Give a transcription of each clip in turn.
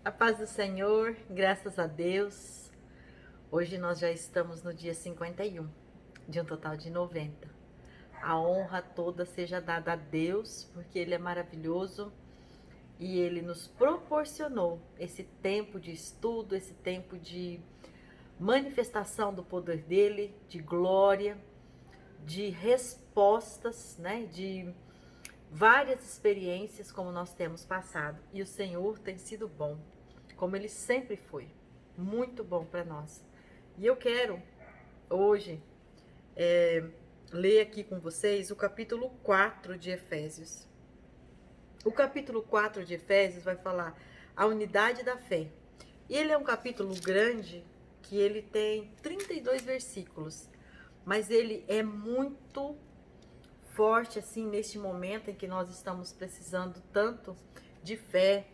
A paz do Senhor, graças a Deus. Hoje nós já estamos no dia 51, de um total de 90. A honra toda seja dada a Deus, porque Ele é maravilhoso e Ele nos proporcionou esse tempo de estudo, esse tempo de manifestação do poder dEle, de glória, de respostas, né? De várias experiências como nós temos passado. E o Senhor tem sido bom, como Ele sempre foi, muito bom para nós. E eu quero hoje ler aqui com vocês o capítulo 4 de Efésios. O capítulo 4 de Efésios vai falar a unidade da fé. E ele é um capítulo grande, que ele tem 32 versículos, mas ele é muito forte assim neste momento em que nós estamos precisando tanto de fé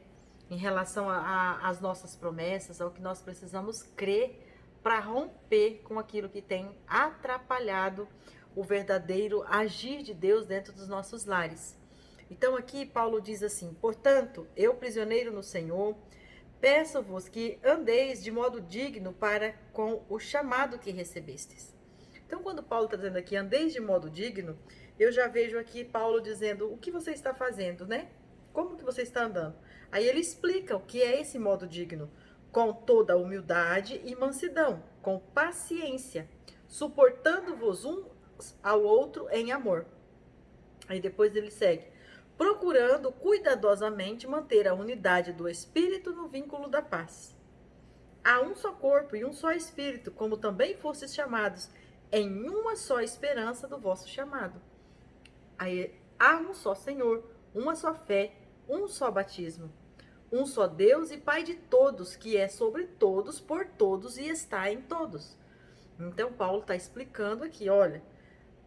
em relação às nossas promessas, ao que nós precisamos crer para romper com aquilo que tem atrapalhado o verdadeiro agir de Deus dentro dos nossos lares. Então aqui Paulo diz assim: portanto, eu, prisioneiro no Senhor, peço-vos que andeis de modo digno para com o chamado que recebestes. Então, quando Paulo está dizendo aqui, andeis de modo digno, eu já vejo aqui Paulo dizendo, o que você está fazendo, né? Como que você está andando? Aí ele explica o que é esse modo digno. Com toda a humildade e mansidão, com paciência, suportando-vos um ao outro em amor. Aí depois ele segue, procurando cuidadosamente manter a unidade do Espírito no vínculo da paz. Há um só corpo e um só Espírito, como também fostes chamados, em uma só esperança do vosso chamado. Aí, há um só Senhor, uma só fé, um só batismo, um só Deus e Pai de todos, que é sobre todos, por todos e está em todos. Então Paulo está explicando aqui, olha,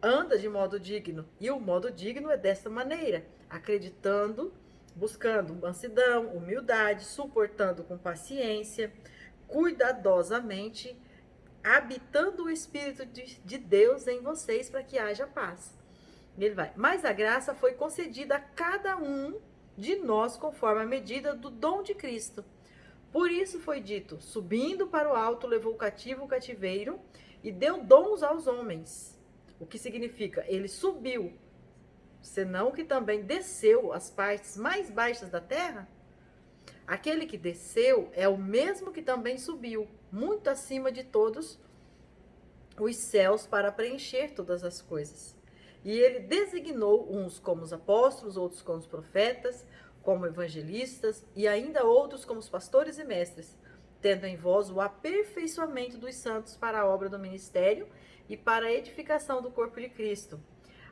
anda de modo digno, e o modo digno é dessa maneira, acreditando, buscando mansidão, humildade, suportando com paciência, cuidadosamente, habitando o Espírito de Deus em vocês para que haja paz. Ele vai, mas a graça foi concedida a cada um de nós conforme a medida do dom de Cristo. Por isso foi dito, subindo para o alto, levou cativo o cativeiro e deu dons aos homens. O que significa? Ele subiu, senão que também desceu às partes mais baixas da terra. Aquele que desceu é o mesmo que também subiu, muito acima de todos os céus, para preencher todas as coisas. E ele designou uns como os apóstolos, outros como os profetas, como evangelistas, e ainda outros como os pastores e mestres, tendo em vós o aperfeiçoamento dos santos para a obra do ministério e para a edificação do corpo de Cristo,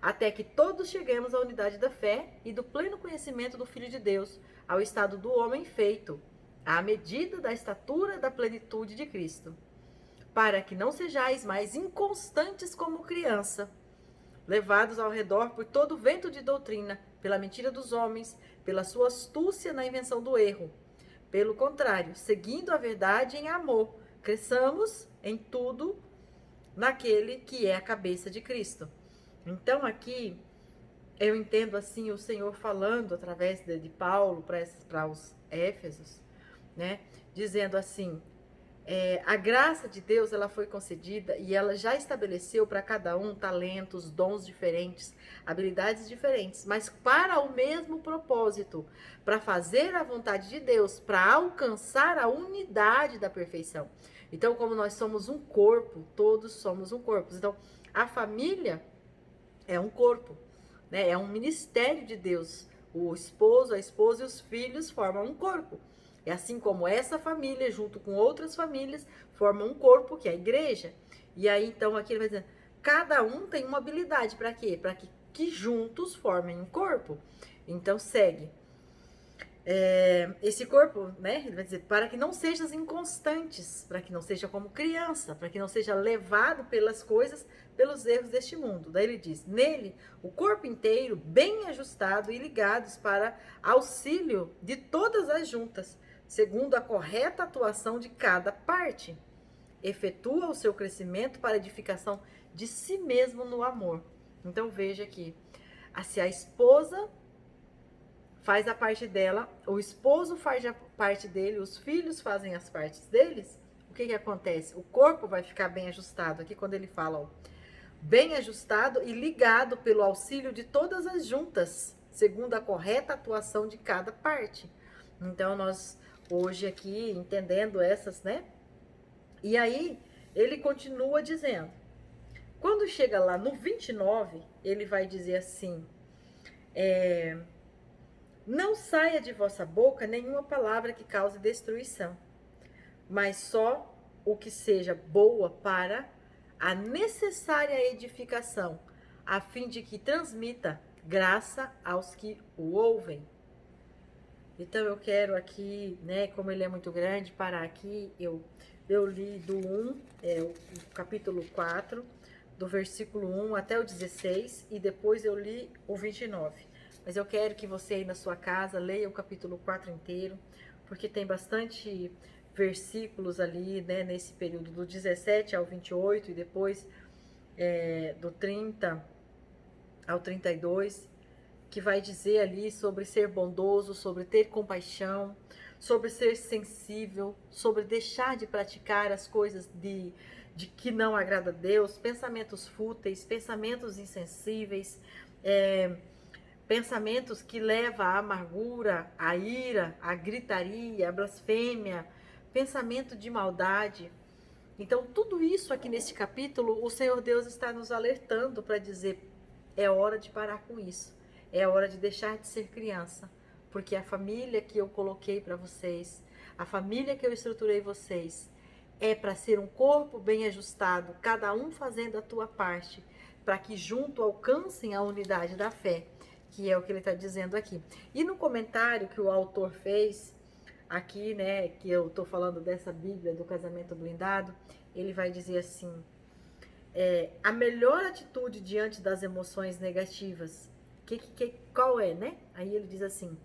até que todos cheguemos à unidade da fé e do pleno conhecimento do Filho de Deus, ao estado do homem feito, à medida da estatura da plenitude de Cristo, para que não sejais mais inconstantes como criança, levados ao redor por todo o vento de doutrina, pela mentira dos homens, pela sua astúcia na invenção do erro. Pelo contrário, seguindo a verdade em amor, cresçamos em tudo naquele que é a cabeça de Cristo. Então aqui eu entendo assim o Senhor falando através de Paulo para os Éfesos, né? Dizendo assim, a graça de Deus ela foi concedida e ela já estabeleceu para cada um talentos, dons diferentes, habilidades diferentes, mas para o mesmo propósito, para fazer a vontade de Deus, para alcançar a unidade da perfeição. Então, como nós somos um corpo, todos somos um corpo. Então, a família é um corpo, né? É um ministério de Deus. O esposo, a esposa e os filhos formam um corpo. É assim como essa família, junto com outras famílias, formam um corpo, que é a igreja. E aí, então, aqui ele vai dizer, cada um tem uma habilidade para quê? Para que juntos formem um corpo. Então, segue. Esse corpo, né? Ele vai dizer, para que não sejas inconstantes, para que não seja como criança, para que não seja levado pelas coisas, pelos erros deste mundo. Daí ele diz, nele, o corpo inteiro, bem ajustado e ligados para auxílio de todas as juntas, segundo a correta atuação de cada parte, efetua o seu crescimento para a edificação de si mesmo no amor. Então veja aqui, se a esposa faz a parte dela, o esposo parte dele, os filhos fazem as partes deles, o que acontece? O corpo vai ficar bem ajustado. Aqui quando ele fala, ó, bem ajustado e ligado pelo auxílio de todas as juntas, segundo a correta atuação de cada parte. Então, nós hoje aqui entendendo essas, né? E aí, ele continua dizendo, quando chega lá no 29, ele vai dizer assim, não saia de vossa boca nenhuma palavra que cause destruição, mas só o que seja boa para a necessária edificação, a fim de que transmita graça aos que o ouvem. Então eu quero aqui, né, como ele é muito grande, parar aqui, eu li do 1, o capítulo 4, do versículo 1 até o 16, e depois eu li o 29. Mas eu quero que você aí na sua casa leia o capítulo 4 inteiro, porque tem bastante versículos ali, né, nesse período do 17 ao 28 e depois do 30 ao 32, que vai dizer ali sobre ser bondoso, sobre ter compaixão, sobre ser sensível, sobre deixar de praticar as coisas de que não agrada a Deus, pensamentos fúteis, pensamentos insensíveis, pensamentos que levam à amargura, à ira, à gritaria, à blasfêmia, pensamento de maldade. Então, tudo isso aqui neste capítulo, o Senhor Deus está nos alertando para dizer, é hora de parar com isso. É hora de deixar de ser criança. Porque a família que eu coloquei para vocês, a família que eu estruturei vocês, é para ser um corpo bem ajustado, cada um fazendo a tua parte, para que junto alcancem a unidade da fé, que é o que ele está dizendo aqui. E no comentário que o autor fez, aqui, né, que eu tô falando dessa Bíblia do casamento blindado, ele vai dizer assim, a melhor atitude diante das emoções negativas, qual é, né? Aí ele diz assim,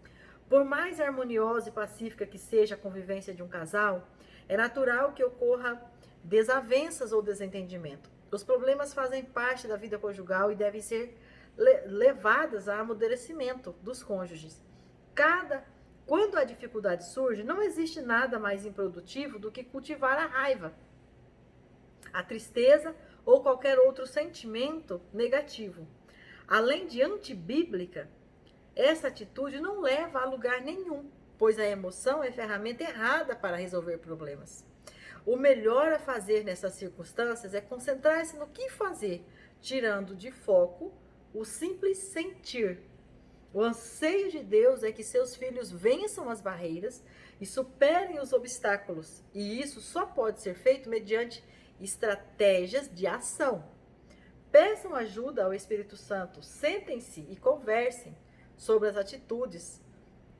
por mais harmoniosa e pacífica que seja a convivência de um casal, é natural que ocorra desavenças ou desentendimento. Os problemas fazem parte da vida conjugal e devem ser levadas a amadurecimento dos cônjuges. Quando a dificuldade surge, não existe nada mais improdutivo do que cultivar a raiva, a tristeza ou qualquer outro sentimento negativo. Além de antibíblica, essa atitude não leva a lugar nenhum, pois a emoção é ferramenta errada para resolver problemas. O melhor a fazer nessas circunstâncias é concentrar-se no que fazer, tirando de foco o simples sentir. O anseio de Deus é que seus filhos vençam as barreiras e superem os obstáculos. E isso só pode ser feito mediante estratégias de ação. Peçam ajuda ao Espírito Santo, sentem-se e conversem sobre as atitudes,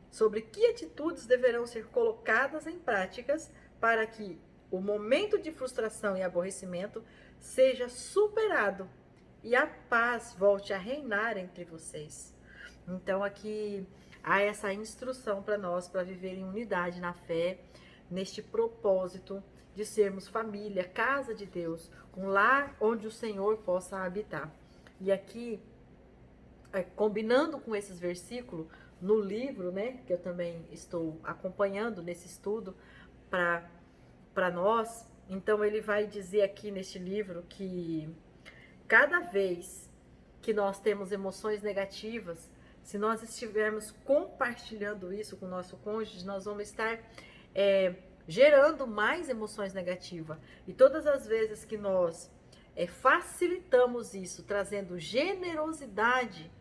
sobre que atitudes deverão ser colocadas em práticas para que o momento de frustração e aborrecimento seja superado e a paz volte a reinar entre vocês. Então aqui há essa instrução para nós, para viver em unidade na fé, neste propósito de sermos família, casa de Deus, um lar onde o Senhor possa habitar. E aqui, combinando com esses versículos, no livro, né, que eu também estou acompanhando nesse estudo para nós, então ele vai dizer aqui neste livro que cada vez que nós temos emoções negativas, se nós estivermos compartilhando isso com o nosso cônjuge, nós vamos estar gerando mais emoções negativas. E todas as vezes que nós facilitamos isso, trazendo generosidade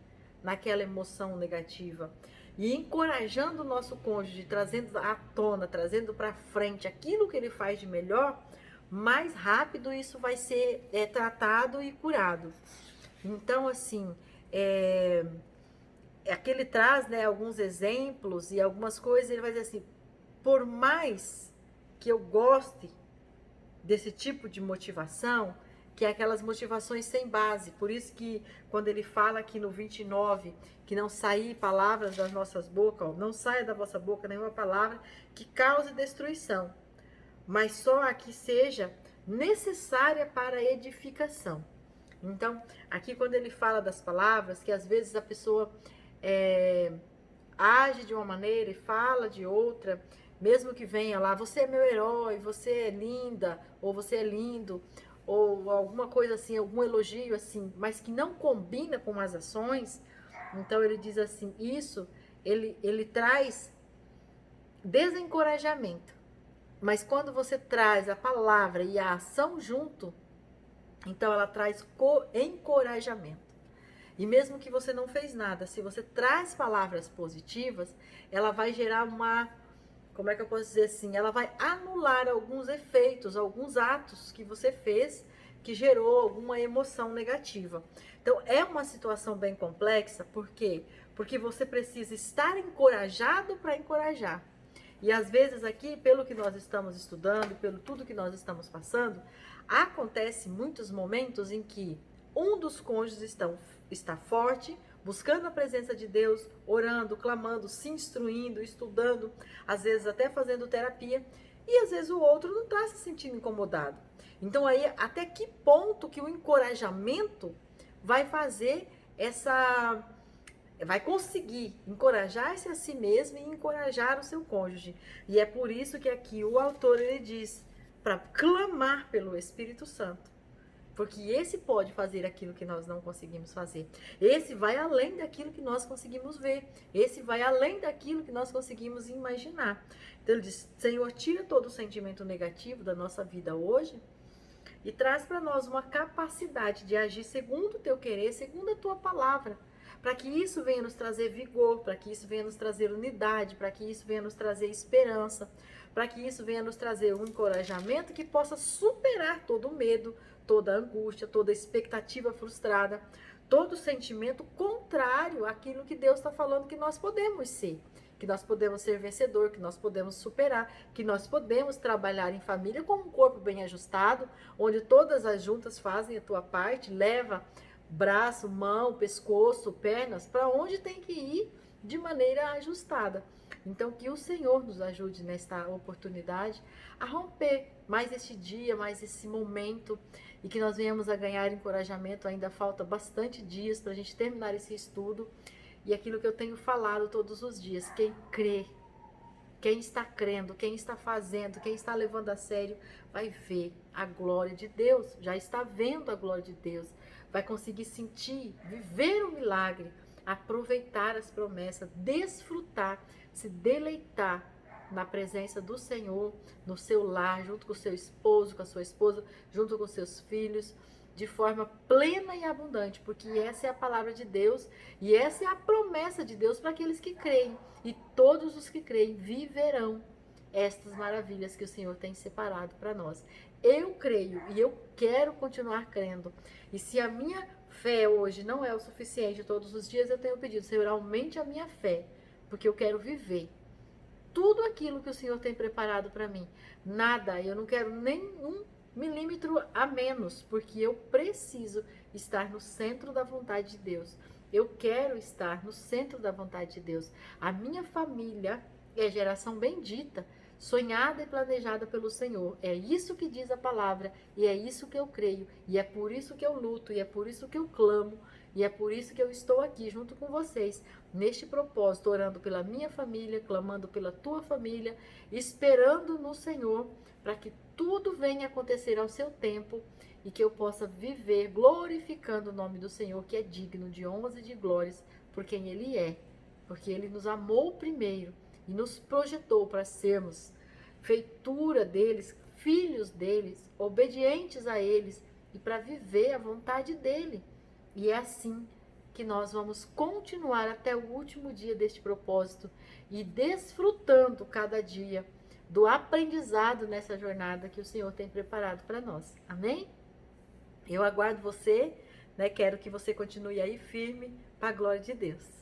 naquela emoção negativa e encorajando o nosso cônjuge, trazendo à tona, trazendo para frente aquilo que ele faz de melhor, mais rápido isso vai ser tratado e curado. Então, assim, aqui ele traz, né, alguns exemplos e algumas coisas, ele vai dizer assim, por mais que eu goste desse tipo de motivação, que é aquelas motivações sem base, por isso que quando ele fala aqui no 29, que não sair palavras das nossas bocas, ó, não saia da vossa boca nenhuma palavra que cause destruição, mas só a que seja necessária para a edificação. Então, aqui quando ele fala das palavras, que às vezes a pessoa age de uma maneira e fala de outra, mesmo que venha lá, você é meu herói, você é linda, ou você é lindo, ou alguma coisa assim, algum elogio assim, mas que não combina com as ações, então ele diz assim, isso, ele traz desencorajamento. Mas quando você traz a palavra e a ação junto, então ela traz encorajamento. E mesmo que você não fez nada, se você traz palavras positivas, ela vai gerar uma, como é que eu posso dizer assim? Ela vai anular alguns efeitos, alguns atos que você fez que gerou alguma emoção negativa. Então é uma situação bem complexa, por quê? Porque você precisa estar encorajado para encorajar. E às vezes aqui, pelo que nós estamos estudando, pelo tudo que nós estamos passando, acontece muitos momentos em que um dos cônjuges está forte, buscando a presença de Deus, orando, clamando, se instruindo, estudando, às vezes até fazendo terapia, e às vezes o outro não está se sentindo incomodado. Então aí, até que ponto que o encorajamento vai fazer essa... vai conseguir encorajar-se a si mesmo e encorajar o seu cônjuge. E é por isso que aqui o autor ele diz para clamar pelo Espírito Santo. Porque esse pode fazer aquilo que nós não conseguimos fazer. Esse vai além daquilo que nós conseguimos ver. Esse vai além daquilo que nós conseguimos imaginar. Então ele diz, Senhor, tira todo o sentimento negativo da nossa vida hoje e traz para nós uma capacidade de agir segundo o teu querer, segundo a tua palavra. Para que isso venha nos trazer vigor, para que isso venha nos trazer unidade, para que isso venha nos trazer esperança, para que isso venha nos trazer um encorajamento que possa superar todo o medo, toda a angústia, toda a expectativa frustrada, todo sentimento contrário àquilo que Deus está falando que nós podemos ser. Que nós podemos ser vencedor, que nós podemos superar, que nós podemos trabalhar em família com um corpo bem ajustado, onde todas as juntas fazem a tua parte, leva braço, mão, pescoço, pernas, para onde tem que ir de maneira ajustada. Então, que o Senhor nos ajude nesta oportunidade a romper mais este dia, mais esse momento, e que nós venhamos a ganhar encorajamento. Ainda falta bastante dias para a gente terminar esse estudo. E aquilo que eu tenho falado todos os dias, quem crê, quem está crendo, quem está fazendo, quem está levando a sério, vai ver a glória de Deus, já está vendo a glória de Deus, vai conseguir sentir, viver o milagre, aproveitar as promessas, desfrutar, se deleitar na presença do Senhor, no seu lar, junto com o seu esposo, com a sua esposa, junto com os seus filhos, de forma plena e abundante, porque essa é a palavra de Deus e essa é a promessa de Deus para aqueles que creem, e todos os que creem viverão estas maravilhas que o Senhor tem separado para nós. Eu creio e eu quero continuar crendo, e se a minha fé hoje não é o suficiente, todos os dias eu tenho pedido, Senhor, aumente a minha fé, porque eu quero viver tudo aquilo que o Senhor tem preparado para mim. Nada, eu não quero nenhum milímetro a menos, porque eu preciso estar no centro da vontade de Deus. Eu quero estar no centro da vontade de Deus. A minha família é geração bendita, sonhada e planejada pelo Senhor. É isso que diz a palavra, e é isso que eu creio, e é por isso que eu luto, e é por isso que eu clamo, e é por isso que eu estou aqui junto com vocês, neste propósito, orando pela minha família, clamando pela tua família, esperando no Senhor, para que tudo venha acontecer ao seu tempo e que eu possa viver glorificando o nome do Senhor, que é digno de honras e de glórias por quem Ele é, porque Ele nos amou primeiro e nos projetou para sermos feitura deles, filhos deles, obedientes a eles e para viver a vontade dele. E é assim que nós vamos continuar até o último dia deste propósito e desfrutando cada dia do aprendizado nessa jornada que o Senhor tem preparado para nós. Amém? Eu aguardo você, né? Quero que você continue aí firme para a glória de Deus.